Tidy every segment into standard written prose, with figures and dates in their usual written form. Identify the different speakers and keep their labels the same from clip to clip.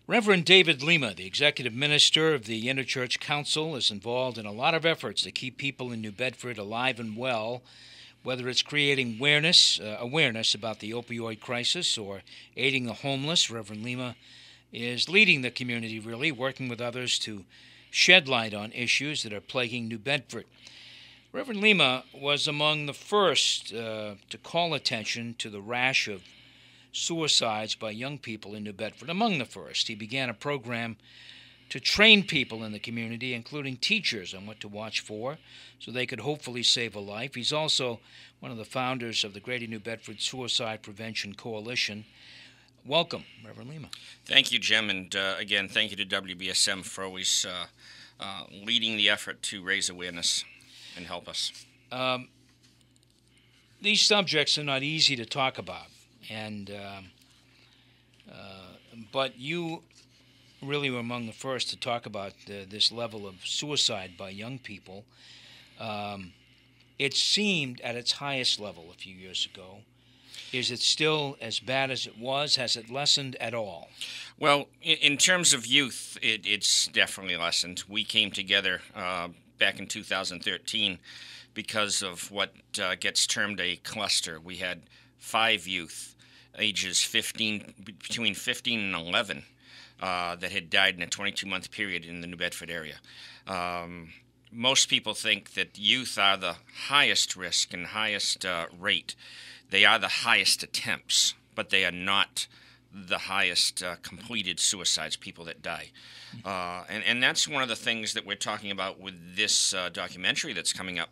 Speaker 1: Reverend David Lima, the executive minister of the Interchurch Council, is involved in a lot of efforts to keep people in New Bedford alive and well, whether it's creating awareness about the opioid crisis or aiding the homeless. Reverend Lima is leading the community, really, working with others to shed light on issues that are plaguing New Bedford. Reverend Lima was among the first to call attention to the rash of suicides by young people in New Bedford. Among the first, he began a program to train people in the community, including teachers, on what to watch for so they could hopefully save a life. He's also one of the founders of the Greater New Bedford Suicide Prevention Coalition. Welcome, Reverend Lima.
Speaker 2: Thank you, Jim, and again, thank you to WBSM for always leading the effort to raise awareness and help us.
Speaker 1: These subjects are not easy to talk about, but you really were among the first to talk about this level of suicide by young people. It seemed at its highest level a few years ago. Is it still as bad as it was? Has it lessened at all?
Speaker 2: Well, in terms of youth, it's definitely lessened. We came together back in 2013 because of what gets termed a cluster. We had 5 youth, ages between 15 and 11, that had died in a 22-month period in the New Bedford area. Most people think that youth are the highest risk and highest rate. They are the highest attempts, but they are not the highest completed suicides, people that die. And that's one of the things that we're talking about with this documentary that's coming up,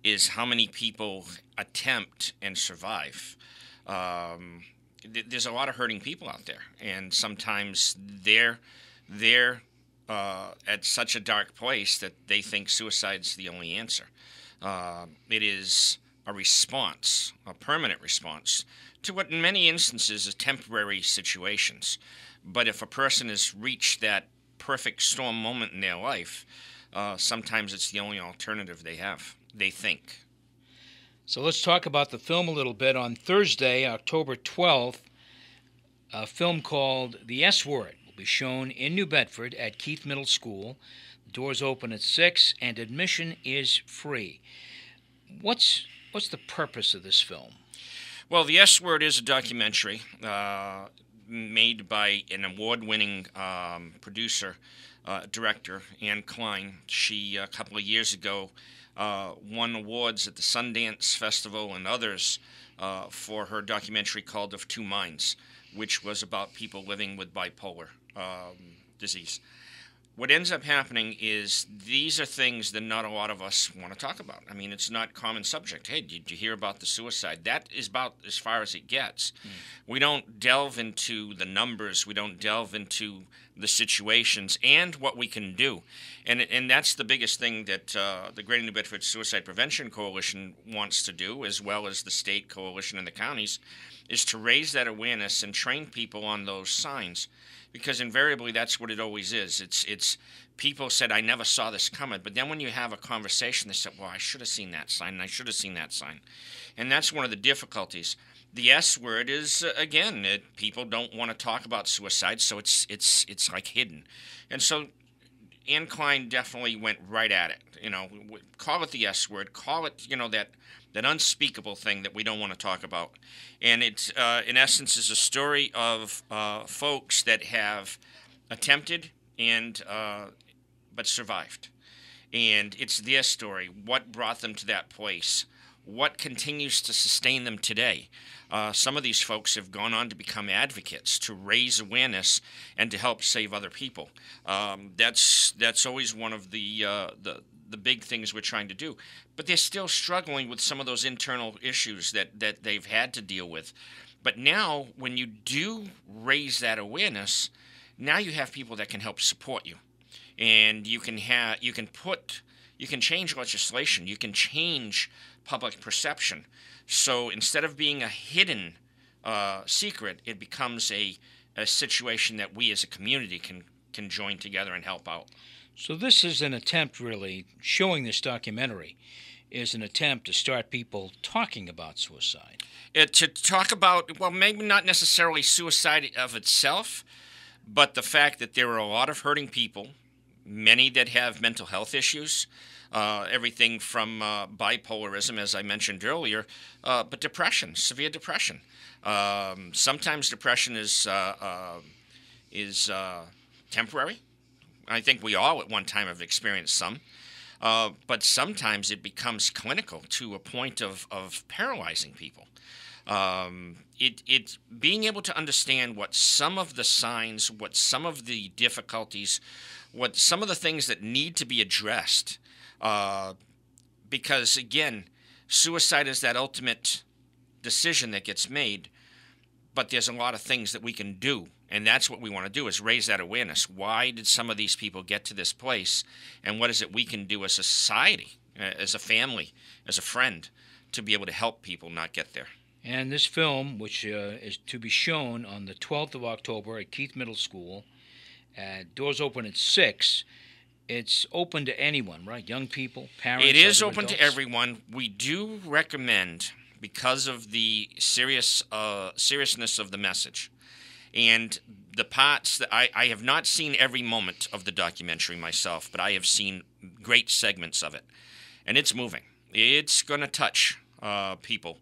Speaker 2: is how many people attempt and survive. There's a lot of hurting people out there, and sometimes they're at such a dark place that they think suicide's the only answer. It is a response, a permanent response, to what in many instances is temporary situations. But if a person has reached that perfect storm moment in their life, sometimes it's the only alternative they have, they think.
Speaker 1: So let's talk about the film a little bit. On Thursday, October 12th, a film called The S Word will be shown in New Bedford at Keith Middle School. The doors open at 6 and admission is free. What's the purpose of this film?
Speaker 2: Well, The S Word is a documentary made by an award-winning producer, director, Ann Klein. She, a couple of years ago, won awards at the Sundance Festival and others for her documentary called Of Two Minds, which was about people living with bipolar disease. What ends up happening is these are things that not a lot of us want to talk about. I mean, it's not common subject. Hey, did you hear about the suicide? That is about as far as it gets. We don't delve into the numbers. We don't delve into the situations and what we can do. And that's the biggest thing that the Greater New Bedford Suicide Prevention Coalition wants to do, as well as the state coalition and the counties, is to raise that awareness and train people on those signs. Because invariably, that's what it always is. It's people said, I never saw this coming. But then when you have a conversation, they said, well, I should have seen that sign, and I should have seen that sign. And that's one of the difficulties. The S word is, again, people don't want to talk about suicide, so it's like hidden. And so Ann Klein definitely went right at it. You know, call it the S word, call it, that unspeakable thing that we don't want to talk about. And it's, in essence, is a story of folks that have attempted but survived. And it's their story, what brought them to that place, what continues to sustain them today. Some of these folks have gone on to become advocates, to raise awareness and to help save other people. That's always one of the big things we're trying to do. But they're still struggling with some of those internal issues that they've had to deal with. But now, when you do raise that awareness, now you have people that can help support you. And you can change legislation, you can change public perception. So instead of being a hidden secret, it becomes a situation that we as a community can join together and help out.
Speaker 1: So this is an attempt, really, showing this documentary is an attempt to start people talking about suicide.
Speaker 2: To talk about, well, maybe not necessarily suicide of itself, But the fact that there are a lot of hurting people, many that have mental health issues, everything from bipolarism, as I mentioned earlier, but depression, severe depression. Sometimes depression is temporary. I think we all at one time have experienced some. But sometimes it becomes clinical to a point of paralyzing people. It being able to understand what some of the signs, what some of the difficulties, what some of the things that need to be addressed, because again, suicide is that ultimate decision that gets made, but there's a lot of things that we can do, and that's what we want to do, is raise that awareness. Why did some of these people get to this place, and what is it we can do as a society, as a family, as a friend, to be able to help people not get there?
Speaker 1: And this film, which is to be shown on the 12th of October at Keith Middle School, doors open at 6. It's open to anyone, right? Young people, parents.
Speaker 2: It is open
Speaker 1: adults.
Speaker 2: to everyone. We do recommend, because of the seriousness of the message, and the parts that I have not seen every moment of the documentary myself, but I have seen great segments of it, and it's moving. It's going to touch people,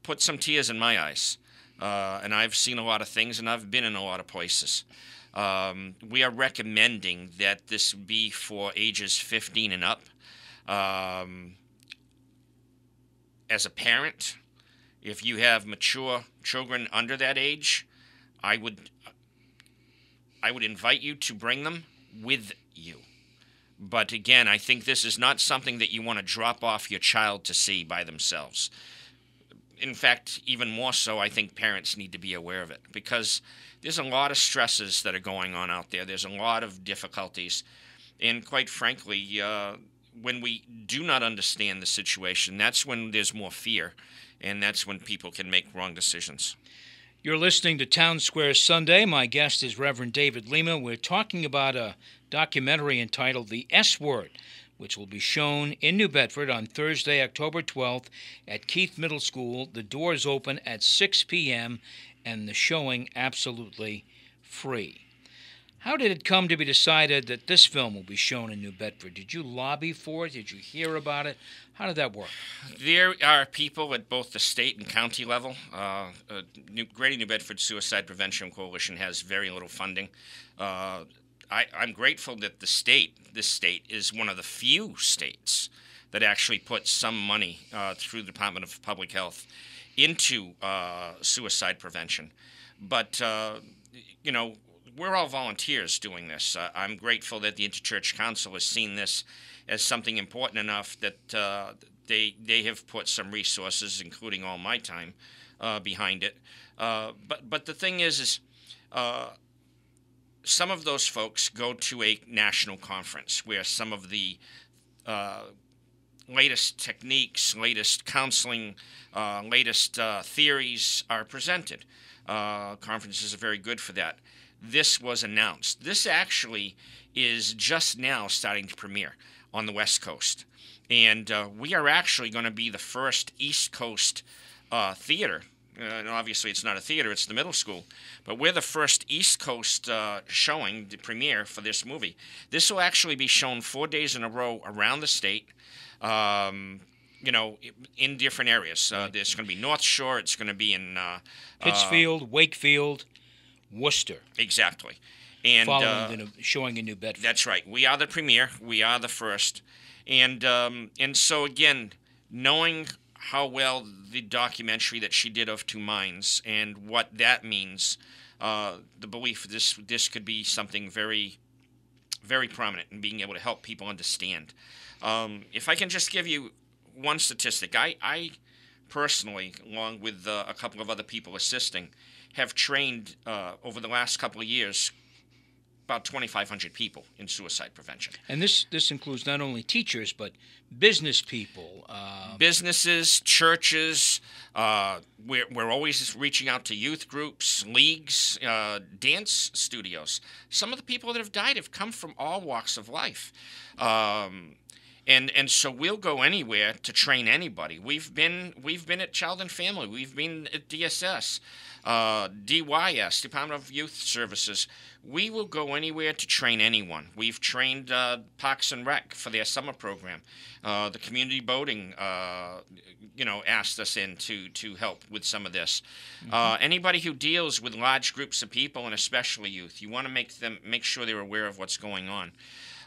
Speaker 2: put some tears in my eyes, and I've seen a lot of things, and I've been in a lot of places. We are recommending that this be for ages 15 and up. As a parent, if you have mature children under that age, I would invite you to bring them with you. But again, I think this is not something that you want to drop off your child to see by themselves. In fact, even more so, I think parents need to be aware of it, because there's a lot of stresses that are going on out there. There's a lot of difficulties. And quite frankly, when we do not understand the situation, that's when there's more fear, and that's when people can make wrong decisions.
Speaker 1: You're listening to Townsquare Sunday. My guest is Reverend David Lima. We're talking about a documentary entitled The S Word, which will be shown in New Bedford on Thursday, October 12th at Keith Middle School. The doors open at 6 p.m. and the showing absolutely free. How did it come to be decided that this film will be shown in New Bedford? Did you lobby for it? Did you hear about it? How did that work?
Speaker 2: There are people at both the state and county level. Greater New Bedford Suicide Prevention Coalition has very little funding. I'm grateful that this state is one of the few states that actually put some money through the Department of Public Health into suicide prevention. But, we're all volunteers doing this. I'm grateful that the Interchurch Council has seen this as something important enough that they have put some resources, including all my time, behind it. But the thing is some of those folks go to a national conference where some of the latest techniques, latest counseling, latest theories are presented. Conferences are very good for that. This was announced. This actually is just now starting to premiere on the West Coast. And we are actually going to be the first East Coast theater. And obviously, it's not a theater, it's the middle school. But we're the first East Coast showing, the premiere for this movie. This will actually be shown 4 days in a row around the state, in different areas. There's going to be North Shore, it's going to be in
Speaker 1: Pittsfield, Wakefield, Worcester.
Speaker 2: Exactly. And
Speaker 1: following showing in New Bedford.
Speaker 2: That's right. We are the premiere. We are the first. And so, again, knowing how well the documentary that she did of Two Minds and what that means, the belief this could be something very, very prominent in being able to help people understand. If I can just give you one statistic, I personally, along with a couple of other people assisting, have trained over the last couple of years about 2,500 people in suicide prevention.
Speaker 1: And this includes not only teachers, but business people.
Speaker 2: Businesses, churches. We're always reaching out to youth groups, leagues, dance studios. Some of the people that have died have come from all walks of life. And so we'll go anywhere to train anybody. We've been at Child and Family. We've been at DSS, DYS, Department of Youth Services. We will go anywhere to train anyone. We've trained Parks and Rec for their summer program. The community boating, asked us in to help with some of this. Anybody who deals with large groups of people, and especially youth, you want to make sure they're aware of what's going on.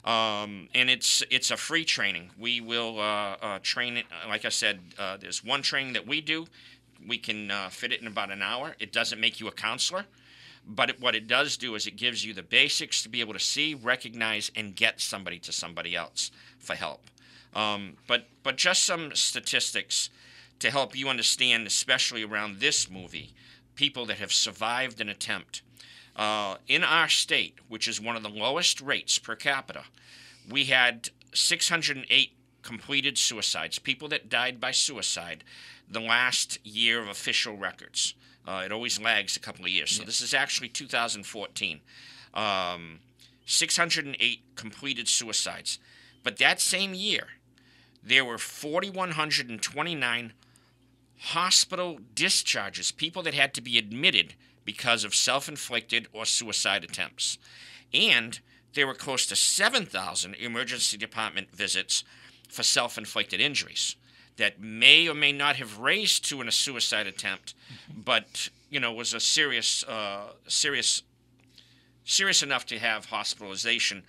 Speaker 2: And it's a free training. We will train it. Like I said, there's one training that we do. We can fit it in about an hour. It doesn't make you a counselor, but what it does do is it gives you the basics to be able to see, recognize, and get somebody to somebody else for help. But just some statistics to help you understand, especially around this movie, people that have survived an attempt. In our state, which is one of the lowest rates per capita, we had 608 completed suicides, people that died by suicide, the last year of official records. It always lags a couple of years. So this is actually 2014. 608 completed suicides. But that same year, there were 4,129 hospital discharges, people that had to be admitted because of self-inflicted or suicide attempts. And there were close to 7,000 emergency department visits for self-inflicted injuries that may or may not have raised to a suicide attempt, but was a serious enough to have hospitalization,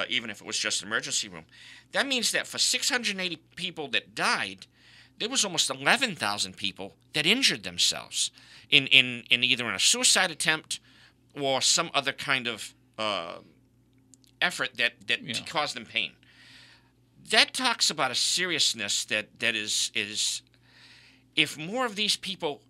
Speaker 2: even if it was just emergency room. That means that for 680 people that died, there was almost 11,000 people that injured themselves in either a suicide attempt or some other kind of effort that caused them pain. That talks about a seriousness that is if more of these people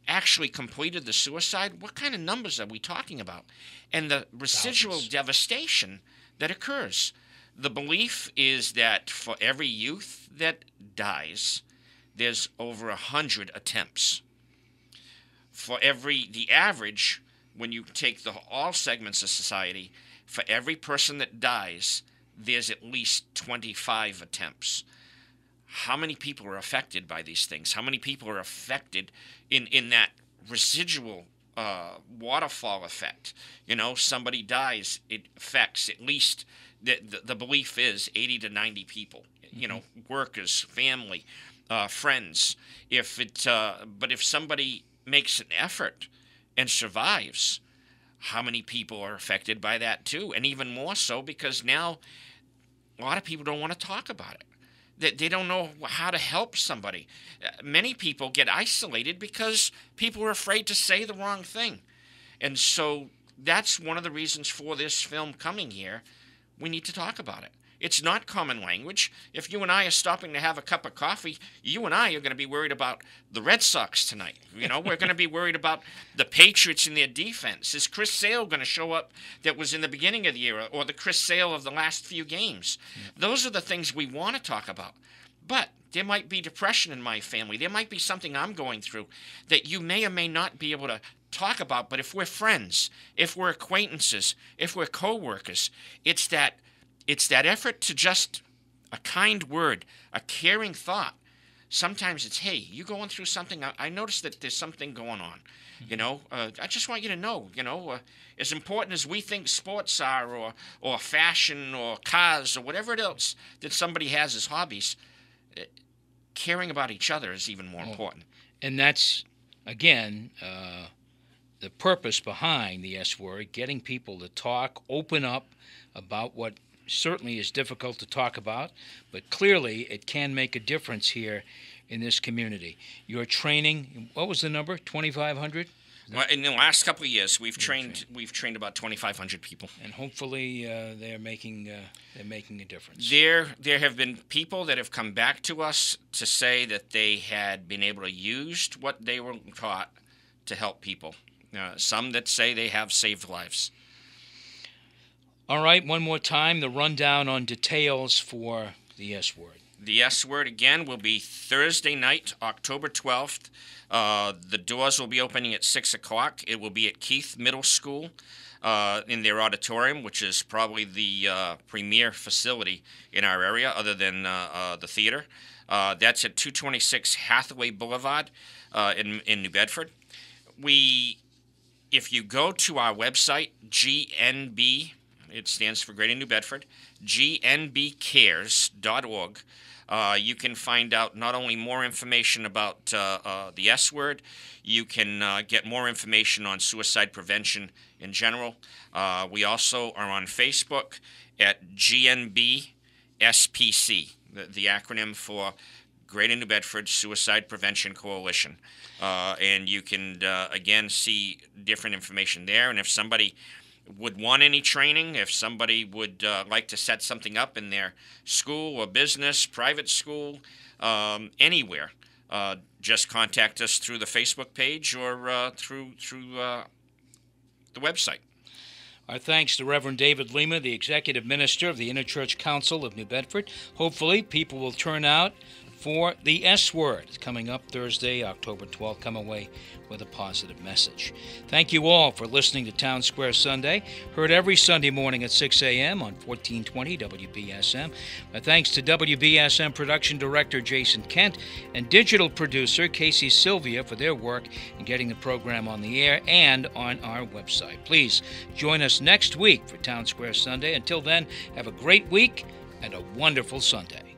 Speaker 2: actually completed the suicide, what kind of numbers are we talking about? And the residual
Speaker 1: Thousands.
Speaker 2: devastation that occurs. The belief is that for every youth that dies, there's over 100 attempts. For the average, when you take all segments of society, for every person that dies, there's at least 25 attempts. How many people are affected by these things? How many people are affected in that residual waterfall effect? Somebody dies, it affects at least, the belief is 80 to 90 people. Workers, family, friends. But if somebody makes an effort and survives, how many people are affected by that too? And even more so because now a lot of people don't want to talk about it. They don't know how to help somebody. Many people get isolated because people are afraid to say the wrong thing. And so that's one of the reasons for this film coming here. We need to talk about it. It's not common language. If you and I are stopping to have a cup of coffee, you and I are going to be worried about the Red Sox tonight. We're going to be worried about the Patriots and their defense. Is Chris Sale going to show up that was in the beginning of the year, or the Chris Sale of the last few games? Those are the things we want to talk about. But there might be depression in my family. There might be something I'm going through that you may or may not be able to talk about. But if we're friends, if we're acquaintances, if we're co-workers, it's that effort to just a kind word, a caring thought. Sometimes it's, hey, you going through something? I noticed that there's something going on. I just want you to know, as important as we think sports are, or fashion, or cars, or whatever else that somebody has as hobbies, caring about each other is even more important.
Speaker 1: And that's, again, the purpose behind the S word, getting people to talk, open up about what certainly is difficult to talk about, but clearly it can make a difference here in this community. Your training, what was the number? 2,500?
Speaker 2: Well, in the last couple of years, we've trained about 2,500 people,
Speaker 1: and hopefully they're making a difference.
Speaker 2: There have been people that have come back to us to say that they had been able to use what they were taught to help people. Some that say they have saved lives.
Speaker 1: All right, one more time, the rundown on details for the S word.
Speaker 2: The S word, again, will be Thursday night, October 12th. The doors will be opening at 6 o'clock. It will be at Keith Middle School. in their auditorium, which is probably the premier facility in our area other than the theater. That's at 226 Hathaway Boulevard in New Bedford. If you go to our website, GNB, it stands for Greater New Bedford, gnbcares.org, you can find out not only more information about the S word, you can get more information on suicide prevention in general. We also are on Facebook at GNB-SPC, the acronym for Greater New Bedford Suicide Prevention Coalition. And you can, again, see different information there. And if somebody would want any training, if somebody would like to set something up in their school or business, private school, anywhere, just contact us through the Facebook page or through the website.
Speaker 1: Our thanks to Reverend David Lima, the Executive Minister of the Interchurch Council of New Bedford. Hopefully, people will turn out for the S Word. It's coming up Thursday, October 12th. Come away with a positive message. Thank you all for listening to Townsquare Sunday, heard every Sunday morning at 6 a.m. on 1420 WBSM. My thanks to WBSM Production Director Jason Kent and Digital Producer Casey Sylvia for their work in getting the program on the air and on our website. Please join us next week for Townsquare Sunday. Until then, have a great week and a wonderful Sunday.